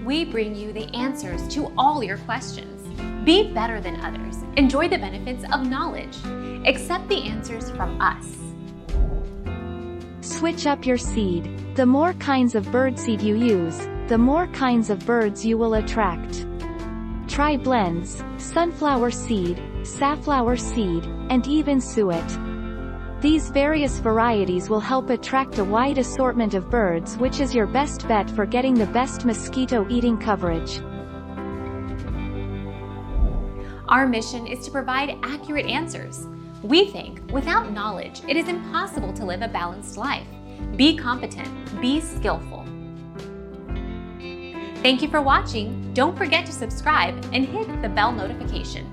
we bring you the answers to all your questions. Be better than others. Enjoy the benefits of knowledge. Accept the answers from us. Switch up your seed. The more kinds of birdseed you use, the more kinds of birds you will attract. Try blends, sunflower seed, safflower seed, and even suet. These various varieties will help attract a wide assortment of birds, which is your best bet for getting the best mosquito-eating coverage. Our mission is to provide accurate answers. We think without knowledge, it is impossible to live a balanced life. Be competent, be skillful. Thank you for watching. Don't forget to subscribe and hit the bell notification.